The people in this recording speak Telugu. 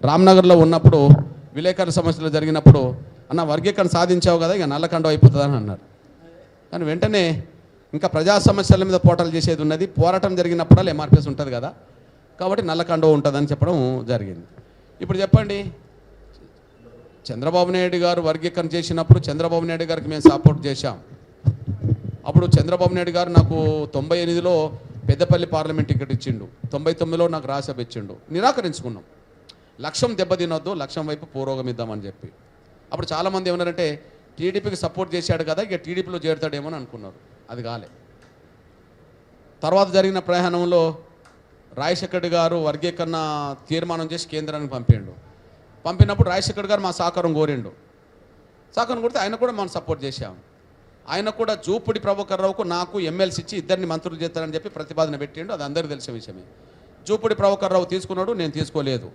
రామ్నగర్లో ఉన్నప్పుడు విలేకరుల సమస్యలు జరిగినప్పుడు అన్న వర్గీకరణ సాధించావు కదా ఇక నల్లకండ అయిపోతుందని అన్నారు. కానీ వెంటనే ఇంకా ప్రజా సమస్యల మీద పోరాటాలు చేసేది ఉన్నది, పోరాటం జరిగినప్పుడల్లా ఎంఆర్పిఎస్ ఉంటుంది కదా, కాబట్టి నల్లకండ ఉంటుందని చెప్పడం జరిగింది. ఇప్పుడు చెప్పండి, చంద్రబాబు నాయుడు గారు వర్గీకరణ చేసినప్పుడు చంద్రబాబు నాయుడు గారికి మేము సపోర్ట్ చేశాం. అప్పుడు చంద్రబాబు నాయుడు గారు నాకు 98లో పెద్దపల్లి పార్లమెంట్ టికెట్ ఇచ్చిండు, 99లో నాకు రాజ్యసభ ఇచ్చిండు. నిరాకరించుకున్నాం. లక్ష్యం దెబ్బతినొద్దు, లక్ష్యం వైపు పురోగమిద్దామని చెప్పి. అప్పుడు చాలామంది ఏమన్నారంటే టీడీపీకి సపోర్ట్ చేశాడు కదా ఇక టీడీపీలో చేరుతాడేమో అని అనుకున్నారు. అది కాలే. తర్వాత జరిగిన ప్రయాణంలో రాజశేఖర్ గారు వర్గీకరణ తీర్మానం చేసి కేంద్రానికి పంపినప్పుడు రాజశేఖర్ గారు మా సహకారం కోరిండు. సహకారం కోరితే ఆయన కూడా మనం సపోర్ట్ చేశాం. ఆయన కూడా జూపుడి ప్రభాకర్ రావుకు నాకు ఎమ్మెల్సీ ఇచ్చి ఇద్దరిని మంత్రులు చేస్తారని చెప్పి ప్రతిపాదన పెట్టిండు. అది అందరికీ తెలిసిన విషయమే. జూపుడి ప్రభాకర్ రావు తీసుకున్నాడు, నేను తీసుకోలేదు.